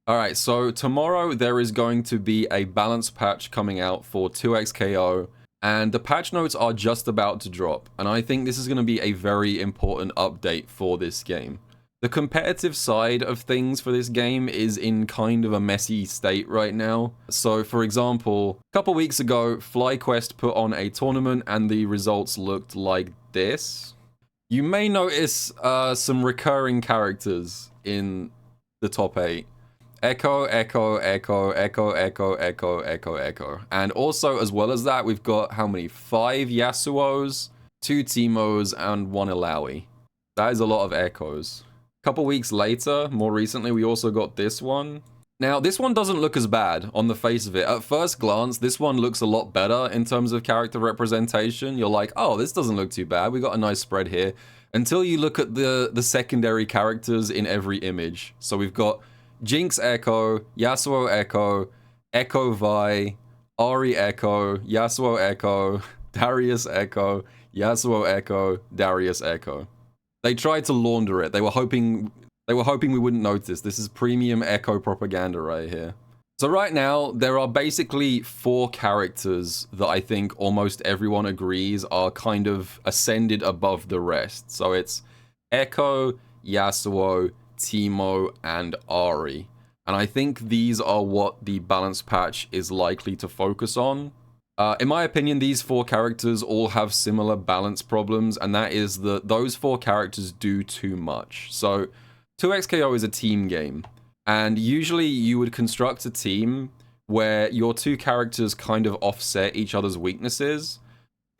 Alright, so tomorrow there is going to be a balance patch coming out for 2XKO, and the patch notes are just about to drop, and I think this is going to be a very important update for this game. The competitive side of things for this game is in kind of a messy state right now. So for example, a couple weeks ago, FlyQuest put on a tournament and the results looked like this. You may notice some recurring characters in the top 8. Echo, Echo, Echo, Echo, Echo, Echo, Echo, Echo. And also, as well as that, we've got how many? 5 Yasuos, 2 Teemos, and 1 Illaoi. That is a lot of Echoes. A couple weeks later, more recently, we also got this one. Now, this one doesn't look as bad on the face of it. At first glance, this one looks a lot better in terms of character representation. You're like, oh, this doesn't look too bad. We got a nice spread here. Until you look at the secondary characters in every image. So we've got Jinx Echo, Yasuo Echo, Echo Vi, Ahri Echo, Yasuo Echo, Darius Echo, Yasuo Echo, Darius Echo. They tried to launder it. They were hoping we wouldn't notice. This is premium Echo propaganda right here. So right now, there are basically 4 characters that I think almost everyone agrees are kind of ascended above the rest. So it's Echo, Yasuo, Teemo, and Ahri. And I think these are what the balance patch is likely to focus on. In my opinion, these 4 characters all have similar balance problems, and that is that those 4 characters do too much. So 2XKO is a team game, and usually you would construct a team where your 2 characters kind of offset each other's weaknesses,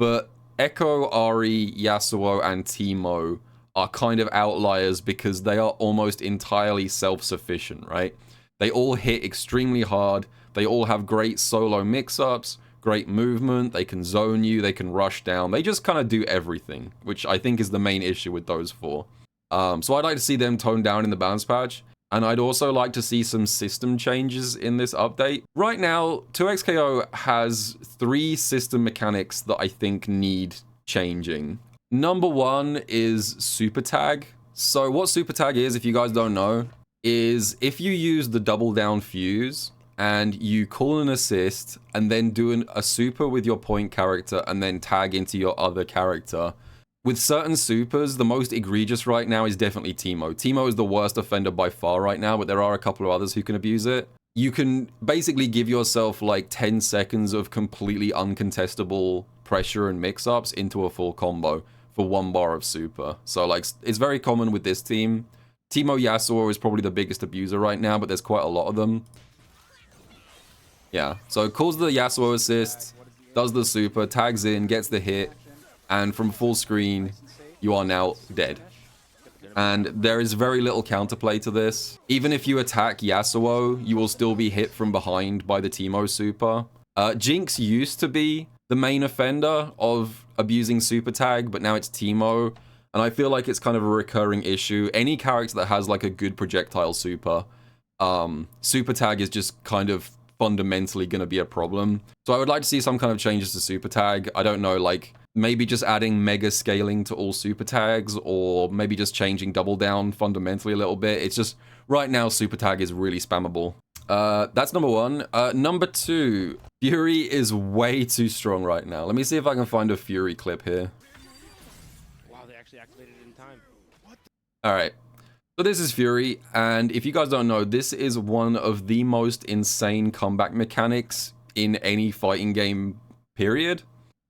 but Echo, Ahri, Yasuo, and Teemo are kind of outliers because they are almost entirely self-sufficient, right? They all hit extremely hard, they all have great solo mix-ups, great movement, they can zone you, they can rush down, they just kind of do everything, which I think is the main issue with those 4. So I'd like to see them toned down in the balance patch, and I'd also like to see some system changes in this update. Right now, 2XKO has 3 system mechanics that I think need changing. Number 1 is Super Tag. So what Super Tag is, if you guys don't know, is if you use the double down fuse and you call an assist and then do a super with your point character and then tag into your other character. With certain supers, the most egregious right now is definitely Teemo. Teemo is the worst offender by far right now, but there are a couple of others who can abuse it. You can basically give yourself like 10 seconds of completely uncontestable pressure and mix-ups into a full combo for 1 bar of super. So like, it's very common with this team. Teemo Yasuo is probably the biggest abuser right now, but there's quite a lot of them. Yeah, so calls the Yasuo assist, does the super, tags in, gets the hit, and from full screen, you are now dead. And there is very little counterplay to this. Even if you attack Yasuo, you will still be hit from behind by the Teemo super. Jinx used to be the main offender of abusing super tag, but now it's Teemo. And I feel like it's kind of a recurring issue. Any character that has like a good projectile super, super tag is just kind of fundamentally going to be a problem. So I would like to see some kind of changes to super tag. I don't know, like maybe just adding mega scaling to all super tags, or maybe just changing double down fundamentally a little bit. It's just right now super tag is really spammable. That's number 1. Number 2, Fury is way too strong right now. Let me see if I can find a Fury clip here. Wow, they actually activated it in time. Alright, so this is Fury, and if you guys don't know, this is one of the most insane comeback mechanics in any fighting game, period.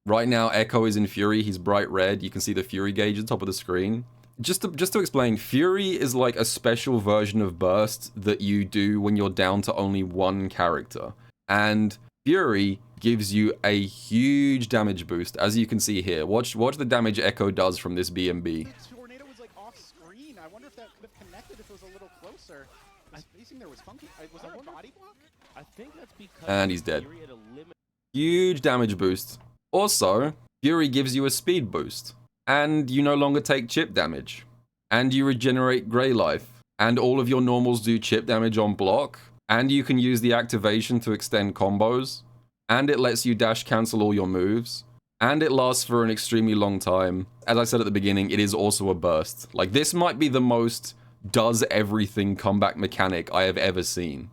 Right now, Echo is in Fury, he's bright red, you can see the Fury gauge at the top of the screen. Just to explain, Fury is like a special version of Burst that you do when you're down to only 1 character. And Fury gives you a huge damage boost, as you can see here. Watch the damage Echo does from this BMB. His tornado was like off screen. I wonder if that could have connected if it was a little closer. The spacing there was funky. Was that a body block? I think that's because And he's dead. Huge damage boost. Also, Fury gives you a speed boost. And you no longer take chip damage. And you regenerate Grey Life. And all of your normals do chip damage on block. And you can use the activation to extend combos. And it lets you dash cancel all your moves. And it lasts for an extremely long time. As I said at the beginning, it is also a burst. Like, this might be the most does everything comeback mechanic I have ever seen.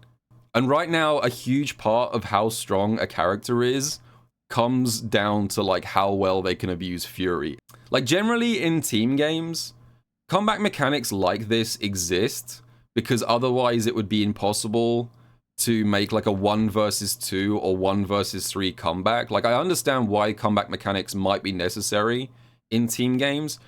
And right now, a huge part of how strong a character is comes down to like how well they can abuse Fury. Like generally in team games, comeback mechanics like this exist because otherwise it would be impossible to make like a 1 versus 2 or 1 versus 3 comeback. Like I understand why comeback mechanics might be necessary in team games,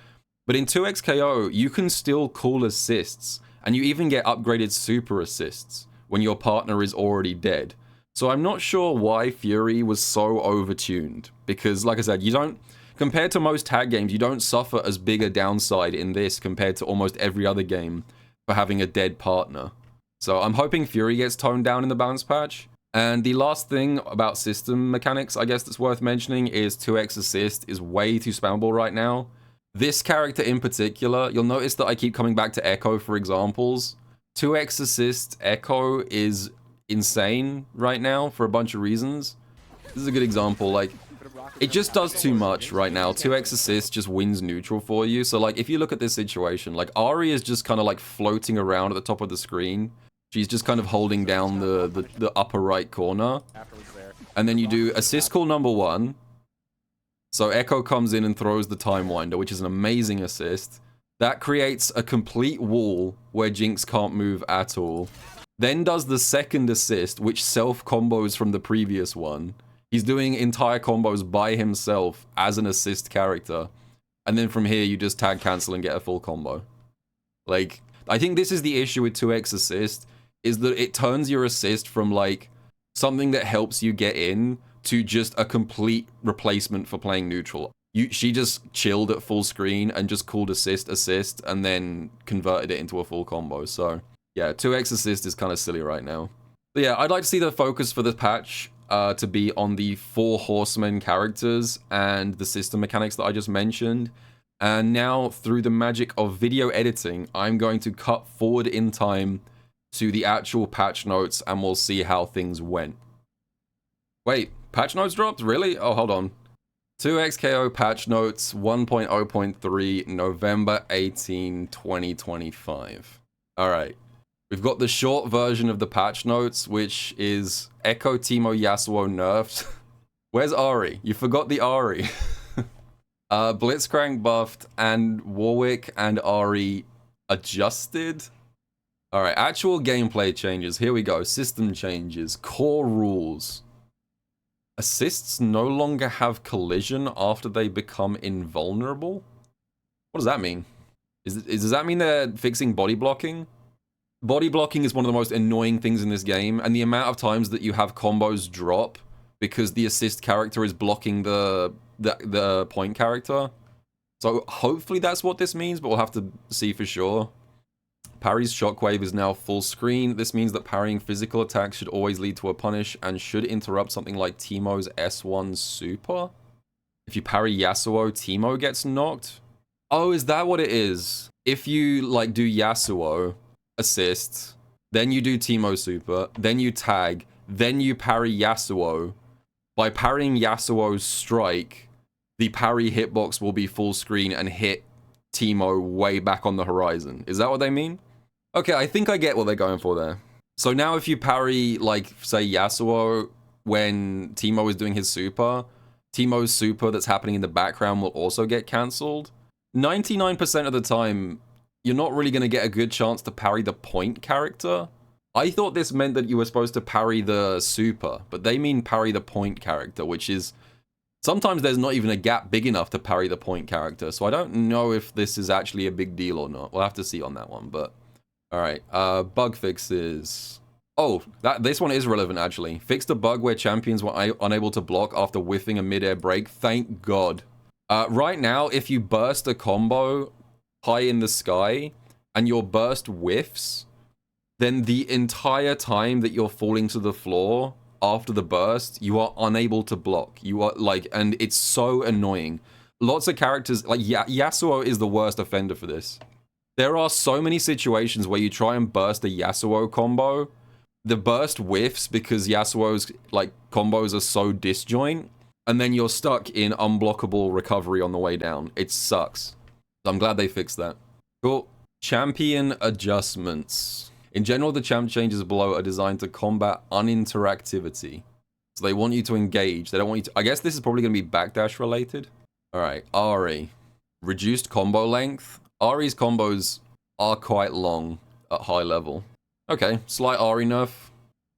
but in 2XKO, you can still call assists, and you even get upgraded super assists when your partner is already dead. So I'm not sure why Fury was so overtuned, because like I said, you don't, compared to most tag games, you don't suffer as big a downside in this compared to almost every other game for having a dead partner. So I'm hoping Fury gets toned down in the balance patch. And the last thing about system mechanics, I guess that's worth mentioning, is 2x assist is way too spammable right now. This character in particular, you'll notice that I keep coming back to Echo for examples. 2x assist Echo is insane right now for a bunch of reasons. This is a good example, like, it just does too much right now. 2x assist just wins neutral for you. So like, if you look at this situation, like Ari is just kind of like floating around at the top of the screen. She's just kind of holding down the upper right corner. And then you do assist call number 1. So Echo comes in and throws the Time Winder, which is an amazing assist. That creates a complete wall where Jinx can't move at all. Then does the second assist, which self-combos from the previous one. He's doing entire combos by himself as an assist character. And then from here, you just tag cancel and get a full combo. Like, I think this is the issue with 2x assist, is that it turns your assist from like something that helps you get in to just a complete replacement for playing neutral. She just chilled at full screen and just called assist, and then converted it into a full combo. So yeah, 2x assist is kind of silly right now. But yeah, I'd like to see the focus for this patch to be on the 4 horsemen characters and the system mechanics that I just mentioned. And now, through the magic of video editing, I'm going to cut forward in time to the actual patch notes, and we'll see how things went. Wait, patch notes dropped? Really? Oh, hold on. 2XKO patch notes 1.0.3, November 18, 2025. Alright. We've got the short version of the patch notes, which is Echo Teemo Yasuo nerfed. Where's Ari? You forgot the Ari. Blitzcrank buffed, and Warwick and Ari adjusted. Alright, actual gameplay changes. Here we go. System changes. Core rules. Assists no longer have collision after they become invulnerable? What does that mean? Does that mean they're fixing body blocking? Body blocking is one of the most annoying things in this game, and the amount of times that you have combos drop because the assist character is blocking the point character. So hopefully that's what this means, but we'll have to see for sure. Parry's shockwave is now full screen. This means that parrying physical attacks should always lead to a punish and should interrupt something like Teemo's S1 super. If you parry Yasuo, Teemo gets knocked. Oh, is that what it is? If you like do Yasuo, assist, then you do Teemo super, then you tag, then you parry Yasuo. By parrying Yasuo's strike, the parry hitbox will be full screen and hit Teemo way back on the horizon. Is that what they mean? Okay, I think I get what they're going for there. So now if you parry, like, say, Yasuo when Teemo is doing his super, Teemo's super that's happening in the background will also get cancelled. 99% of the time, you're not really going to get a good chance to parry the point character. I thought this meant that you were supposed to parry the super, but they mean parry the point character, which is... Sometimes there's not even a gap big enough to parry the point character, so I don't know if this is actually a big deal or not. We'll have to see on that one, but... Alright, bug fixes... Oh, this one is relevant, actually. Fixed a bug where champions were unable to block after whiffing a mid-air break. Thank God. Right now, if you burst a combo high in the sky, and your burst whiffs, then the entire time that you're falling to the floor after the burst, you are unable to block. You are, like, and it's so annoying. Lots of characters, like, Yasuo is the worst offender for this. There are so many situations where you try and burst a Yasuo combo, the burst whiffs because Yasuo's, like, combos are so disjoint, and then you're stuck in unblockable recovery on the way down. It sucks. I'm glad they fixed that. Cool. Champion adjustments. In general, the champ changes below are designed to combat uninteractivity. So they want you to engage. They don't want you to... I guess this is probably going to be backdash related. All right, Ari. Reduced combo length. Ari's combos are quite long at high level. Okay, slight Ari nerf.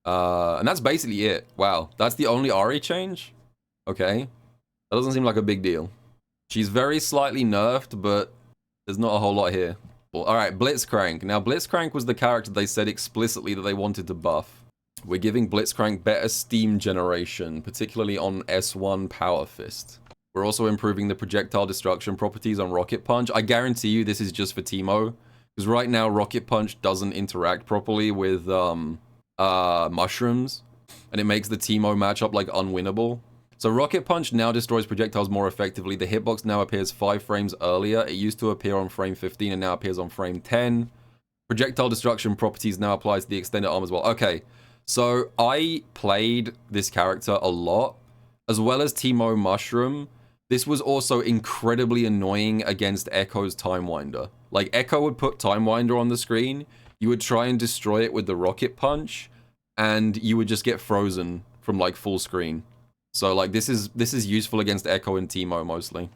And that's basically it. Wow, that's the only Ari change? Okay. That doesn't seem like a big deal. She's very slightly nerfed, but there's not a whole lot here. Well, alright, Blitzcrank. Now, Blitzcrank was the character they said explicitly that they wanted to buff. We're giving Blitzcrank better steam generation, particularly on S1 Power Fist. We're also improving the projectile destruction properties on Rocket Punch. I guarantee you this is just for Teemo, because right now Rocket Punch doesn't interact properly with mushrooms, and it makes the Teemo matchup like unwinnable. So Rocket Punch now destroys projectiles more effectively. The hitbox now appears 5 frames earlier. It used to appear on frame 15 and now appears on frame 10. Projectile destruction properties now applies to the extended arm as well. Okay, so I played this character a lot, as well as Teemo Mushroom. This was also incredibly annoying against Echo's Time Winder. Like, Echo would put Time Winder on the screen, you would try and destroy it with the Rocket Punch, and you would just get frozen from, like, full screen. So, like, this is useful against Echo and Teemo, mostly.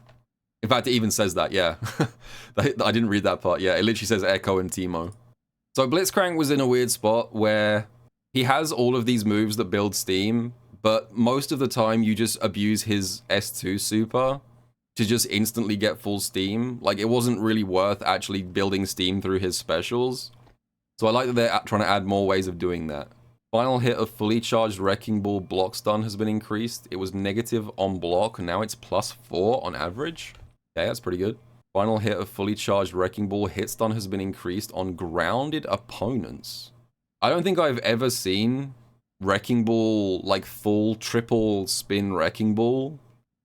In fact, it even says that, yeah. I didn't read that part, yeah. It literally says Echo and Teemo. So, Blitzcrank was in a weird spot where he has all of these moves that build steam, but most of the time you just abuse his S2 super to just instantly get full steam. Like, it wasn't really worth actually building steam through his specials. So I like that they're trying to add more ways of doing that. Final hit of fully charged Wrecking Ball block stun has been increased. It was negative on block, and now it's +4 on average. Okay, that's pretty good. Final hit of fully charged Wrecking Ball hit stun has been increased on grounded opponents. I don't think I've ever seen Wrecking Ball, like full triple spin Wrecking Ball,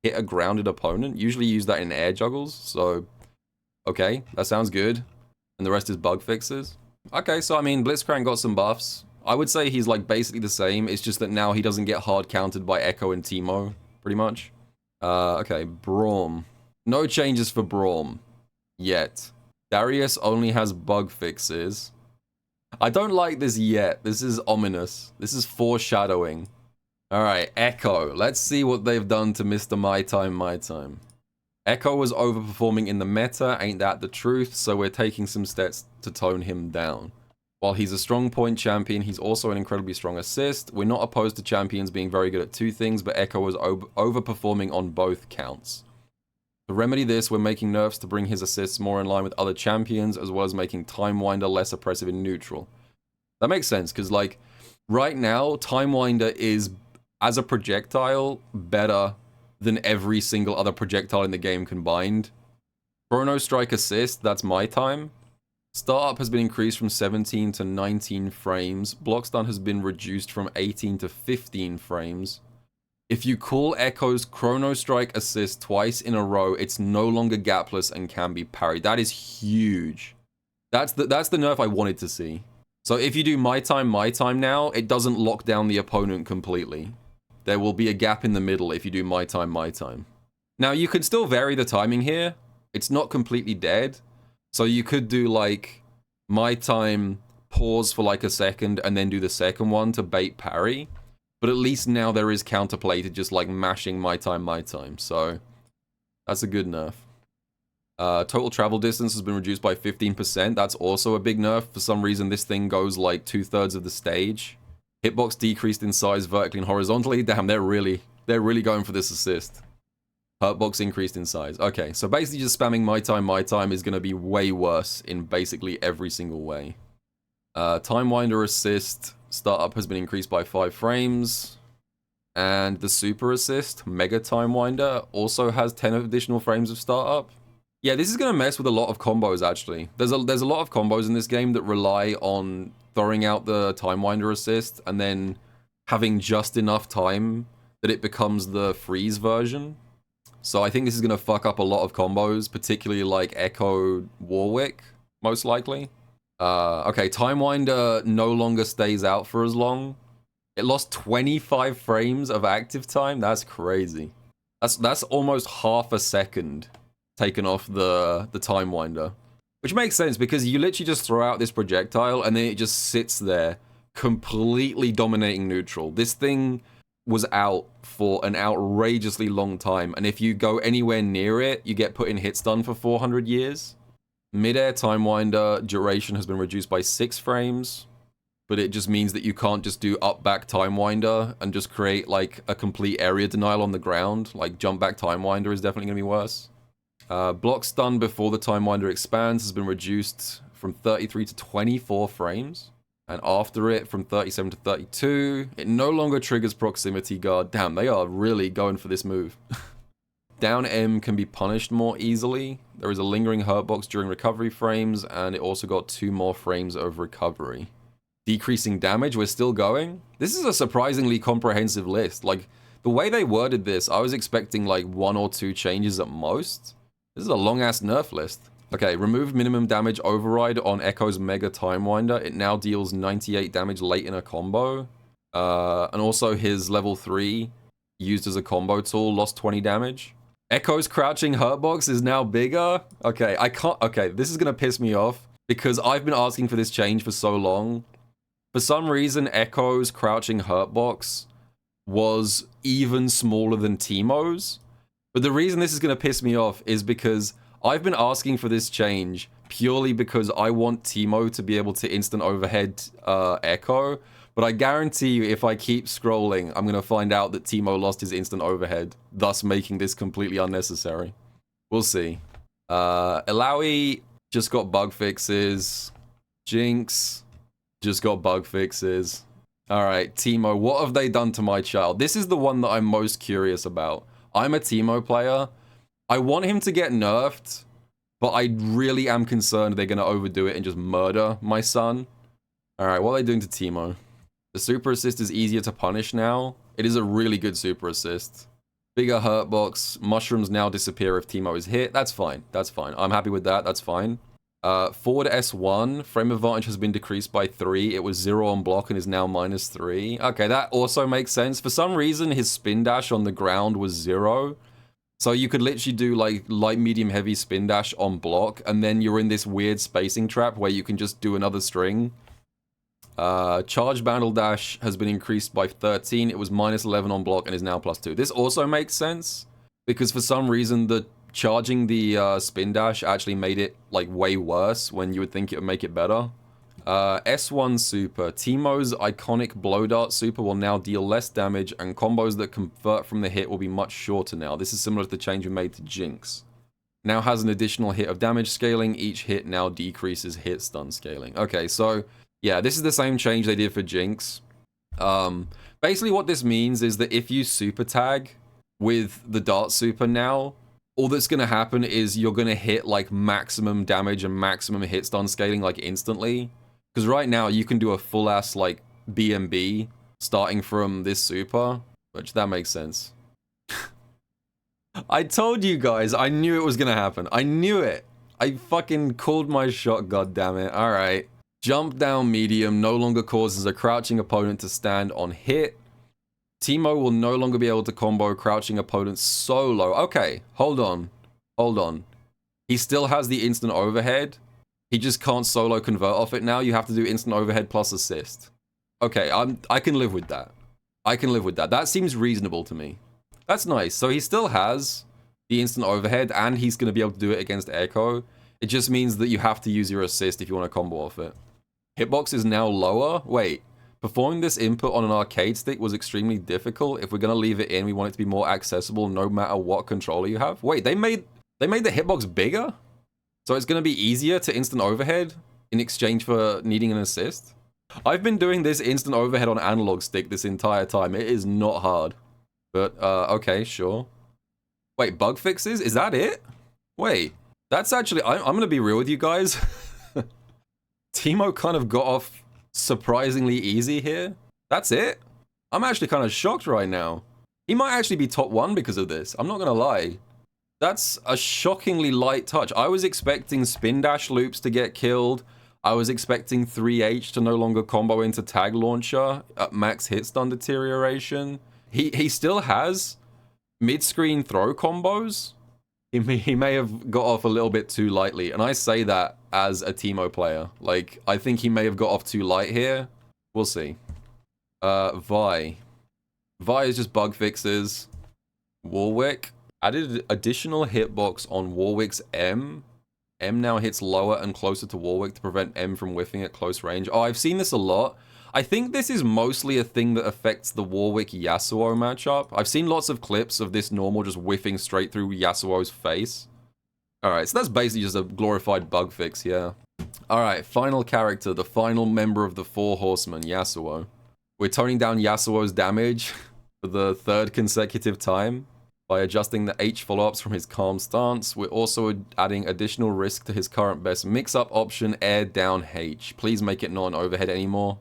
hit a grounded opponent. Usually use that in air juggles, so okay, that sounds good. And the rest is bug fixes. Okay, so I mean, Blitzcrank got some buffs. I would say he's like basically the same, it's just that now he doesn't get hard countered by Echo and Teemo, pretty much. Okay, Braum. No changes for Braum. Yet. Darius only has bug fixes. I don't like this yet. This is ominous. This is foreshadowing. Alright, Echo. Let's see what they've done to Mr. My Time, My Time. Echo was overperforming in the meta, ain't that the truth? So we're taking some steps to tone him down. While he's a strong point champion, he's also an incredibly strong assist. We're not opposed to champions being very good at two things, but Echo was overperforming on both counts. To remedy this, we're making nerfs to bring his assists more in line with other champions, as well as making Time Winder less oppressive in neutral. That makes sense, because, like, right now, Time Winder is, as a projectile, better than every single other projectile in the game combined. Chrono Strike assist, that's my time. Startup has been increased from 17 to 19 frames. Block stun has been reduced from 18 to 15 frames. If you call Echo's Chrono Strike assist twice in a row, it's no longer gapless and can be parried. That is huge. That's the nerf I wanted to see. So if you do my time now, it doesn't lock down the opponent completely. There will be a gap in the middle if you do my time. Now you can still vary the timing here. It's not completely dead. So you could do like my time, pause for like a second, and then do the second one to bait parry. But at least now there is counterplay to just like mashing my time. So that's a good nerf. Total travel distance has been reduced by 15%. That's also a big nerf. For some reason, this thing goes like 2/3 of the stage. Hitbox decreased in size vertically and horizontally. Damn, they're really going for this assist. Hurtbox increased in size. Okay, so basically just spamming my time is going to be way worse in basically every single way. Time Winder assist startup has been increased by 5 frames. And the super assist, Mega Time Winder, also has 10 additional frames of startup. Yeah, this is going to mess with a lot of combos, actually. There's a lot of combos in this game that rely on throwing out the Time Winder assist and then having just enough time that it becomes the freeze version. So I think this is going to fuck up a lot of combos, particularly like Echo Warwick, most likely. Okay, Time Winder no longer stays out for as long. It lost 25 frames of active time. That's crazy. That's almost half a second taken off the Time Winder. Which makes sense because you literally just throw out this projectile and then it just sits there completely dominating neutral. This thing was out for an outrageously long time, and if you go anywhere near it, you get put in hit stun for 400 years. Mid-air Time Winder duration has been reduced by 6 frames, but it just means that you can't just do up-back Time Winder and just create like a complete area denial on the ground. Like jump-back Time Winder is definitely going to be worse. Block stun before the Time Winder expands has been reduced from 33 to 24 frames. And after it, from 37 to 32, it no longer triggers proximity guard. Damn, they are really going for this move. Down M can be punished more easily. There is a lingering hurt box during recovery frames, and it also got 2 more frames of recovery. Decreasing damage, we're still going. This is a surprisingly comprehensive list. Like, the way they worded this, I was expecting like 1 or 2 changes at most. This is a long-ass nerf list. Okay, remove minimum damage override on Echo's Mega Time Winder. It now deals 98 damage late in a combo. And also his level 3, used as a combo tool, lost 20 damage. Echo's crouching hurt box is now bigger. Okay, okay, this is gonna piss me off because I've been asking for this change for so long. For some reason, Echo's crouching hurt box was even smaller than Teemo's. But the reason this is gonna piss me off is because I've been asking for this change purely because I want Teemo to be able to instant overhead Echo, but I guarantee you if I keep scrolling, I'm going to find out that Teemo lost his instant overhead, thus making this completely unnecessary. We'll see. Ilaoi just got bug fixes. Jinx just got bug fixes. Alright, Teemo, what have they done to my child? This is the one that I'm most curious about. I'm a Teemo player. I want him to get nerfed, but I really am concerned they're going to overdo it and just murder my son. Alright, what are they doing to Teemo? The super assist is easier to punish now. It is a really good super assist. Bigger hurt box. Mushrooms now disappear if Teemo is hit. That's fine. That's fine. I'm happy with that. That's fine. Forward S1. Frame advantage has been decreased by 3. It was 0 on block and is now -3. Okay, that also makes sense. For some reason, his spin dash on the ground was 0. So you could literally do like light, medium, heavy spin dash on block, and then you're in this weird spacing trap where you can just do another string. Charge bandle dash has been increased by 13. It was -11 on block and is now +2. This also makes sense because for some reason the charging the spin dash actually made it like way worse when you would think it would make it better. S1 super. Teemo's iconic blow dart super will now deal less damage, and combos that convert from the hit will be much shorter now. This is similar to the change we made to Jinx. Now has an additional hit of damage scaling. Each hit now decreases hit stun scaling. Okay, so yeah, this is the same change they did for Jinx. Basically what this means is that if you super tag with the dart super now, all that's going to happen is you're going to hit like maximum damage and maximum hit stun scaling like instantly. Because right now, you can do a full-ass, like, BMB starting from this super, which that makes sense. I told you guys, I knew it was gonna happen. I knew it. I fucking called my shot, goddammit. Alright. Jump down medium no longer causes a crouching opponent to stand on hit. Teemo will no longer be able to combo crouching opponents solo. Okay, hold on. Hold on. He still has the instant overhead. He just can't solo convert off it now. You have to do instant overhead plus assist. Okay, I can live with that. I can live with that. That seems reasonable to me. That's nice. So he still has the instant overhead, and he's going to be able to do it against Echo. It just means that you have to use your assist if you want to combo off it. Hitbox is now lower. Wait, performing this input on an arcade stick was extremely difficult. If we're going to leave it in, we want it to be more accessible no matter what controller you have. Wait, they made the hitbox bigger? So it's going to be easier to instant overhead in exchange for needing an assist? I've been doing this instant overhead on analog stick this entire time. It is not hard. But, okay, sure. Wait, bug fixes? Is that it? Wait, that's actually... I'm going to be real with you guys. Teemo kind of got off surprisingly easy here. That's it? I'm actually kind of shocked right now. He might actually be top 1 because of this. I'm not going to lie. That's a shockingly light touch. I was expecting spin dash loops to get killed. I was expecting 3H to no longer combo into tag launcher at max hit stun deterioration. He still has mid-screen throw combos. He may have got off a little bit too lightly. And I say that as a Teemo player. Like, I think he may have got off too light here. We'll see. Vi. Vi is just bug fixes. Warwick. Added additional hitbox on Warwick's M. M now hits lower and closer to Warwick to prevent M from whiffing at close range. Oh, I've seen this a lot. I think this is mostly a thing that affects the Warwick-Yasuo matchup. I've seen lots of clips of this normal just whiffing straight through Yasuo's face. Alright, so that's basically just a glorified bug fix, yeah. Alright, final character, the final member of the Four Horsemen, Yasuo. We're toning down Yasuo's damage for the third consecutive time by adjusting the H follow-ups from his calm stance. We're also adding additional risk to his current best mix-up option, air down H. Please make it not an overhead anymore.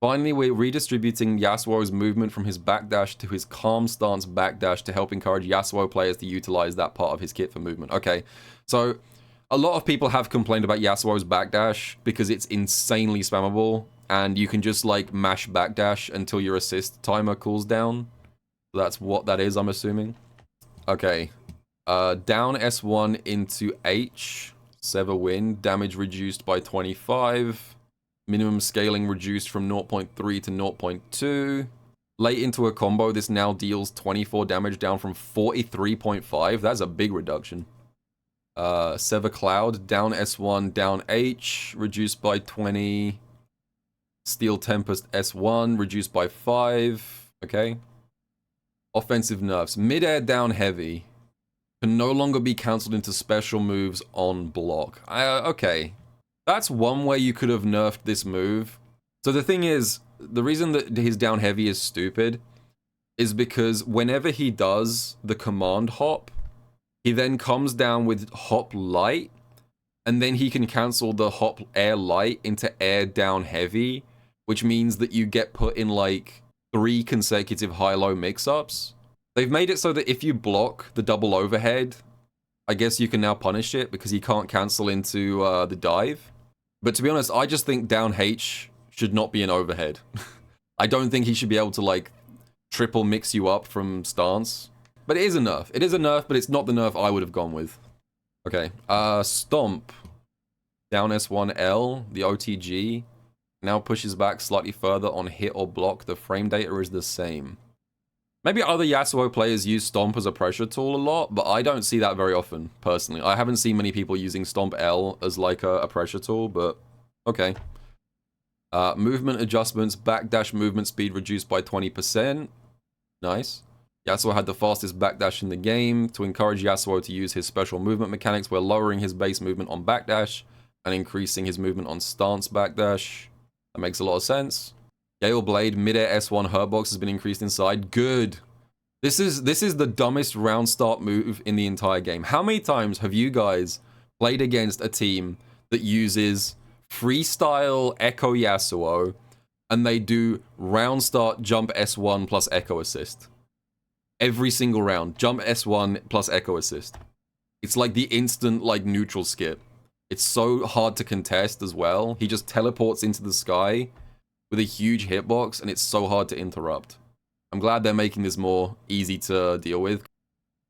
Finally, we're redistributing Yasuo's movement from his backdash to his calm stance backdash to help encourage Yasuo players to utilize that part of his kit for movement. Okay, so a lot of people have complained about Yasuo's backdash because it's insanely spammable and you can just like mash backdash until your assist timer cools down. That's what that is, I'm assuming. Okay, down S1 into H, sever win, damage reduced by 25, minimum scaling reduced from 0.3 to 0.2. Late into a combo, this now deals 24 damage down from 43.5, that's a big reduction. Sever Cloud, down S1, down H, reduced by 20. Steel Tempest S1, reduced by 5, okay. Offensive nerfs. Mid-air down heavy. Can no longer be cancelled into special moves on block. Okay. That's one way you could have nerfed this move. So the thing is, the reason that his down heavy is stupid is because whenever he does the command hop, he then comes down with hop light, and then he can cancel the hop air light into air down heavy, which means that you get put in like 3 consecutive high-low mix-ups. They've made it so that if you block the double overhead, I guess you can now punish it because he can't cancel into the dive. But to be honest, I just think down H should not be an overhead. I don't think he should be able to like triple mix you up from stance. But it is a nerf. It is a nerf, but it's not the nerf I would have gone with. Okay, Stomp. Down S1L, the OTG. Now pushes back slightly further on hit or block. The frame data is the same. Maybe other Yasuo players use Stomp as a pressure tool a lot, but I don't see that very often, personally. I haven't seen many people using Stomp L as like a pressure tool, but okay. Movement adjustments, backdash movement speed reduced by 20%. Nice. Yasuo had the fastest backdash in the game. To encourage Yasuo to use his special movement mechanics, we're lowering his base movement on backdash and increasing his movement on stance backdash. That makes a lot of sense. Gale Blade, mid-air S1 Herbox has been increased inside. Good. This is the dumbest round start move in the entire game. How many times have you guys played against a team that uses freestyle Echo Yasuo and they do round start jump S1 plus Echo Assist? Every single round, jump S1 plus Echo Assist. It's like the instant like neutral skip. It's so hard to contest as well. He just teleports into the sky with a huge hitbox, and it's so hard to interrupt. I'm glad they're making this more easy to deal with.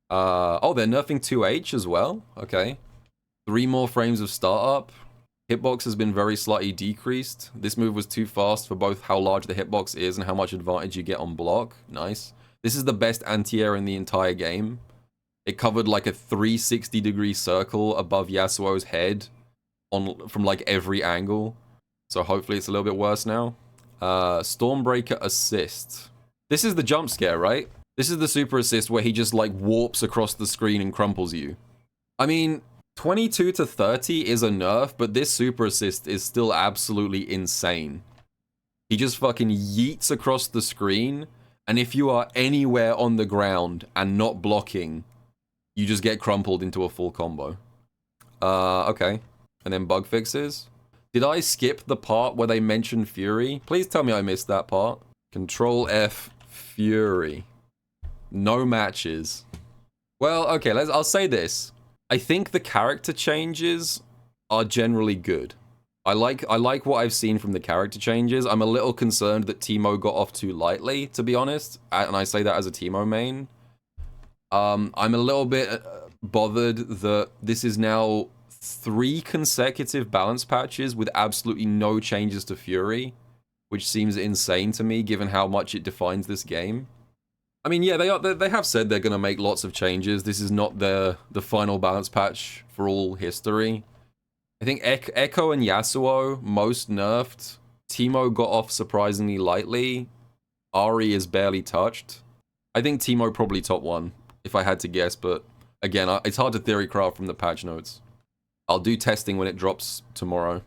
Oh, they're nerfing 2H as well? Okay. 3 more frames of startup. Hitbox has been very slightly decreased. This move was too fast for both how large the hitbox is and how much advantage you get on block. Nice. This is the best anti-air in the entire game. It covered like a 360-degree circle above Yasuo's head from like every angle. So hopefully it's a little bit worse now. Stormbreaker assist. This is the jump scare, right? This is the super assist where he just like warps across the screen and crumples you. I mean, 22 to 30 is a nerf, but this super assist is still absolutely insane. He just fucking yeets across the screen, and if you are anywhere on the ground and not blocking, you just get crumpled into a full combo. Okay. And then bug fixes. Did I skip the part where they mentioned Fury? Please tell me I missed that part. Control F, Fury. No matches. Well, okay, I'll say this. I think the character changes are generally good. I like what I've seen from the character changes. I'm a little concerned that Teemo got off too lightly, to be honest. And I say that as a Teemo main. I'm a little bit bothered that this is now 3 consecutive balance patches with absolutely no changes to Fury, which seems insane to me given how much it defines this game. I mean, yeah, they have said they're going to make lots of changes. This is not the final balance patch for all history. I think Echo and Yasuo, most nerfed. Teemo got off surprisingly lightly. Ahri is barely touched. I think Teemo probably top 1, if I had to guess, but again, it's hard to theory craft from the patch notes. I'll do testing when it drops tomorrow.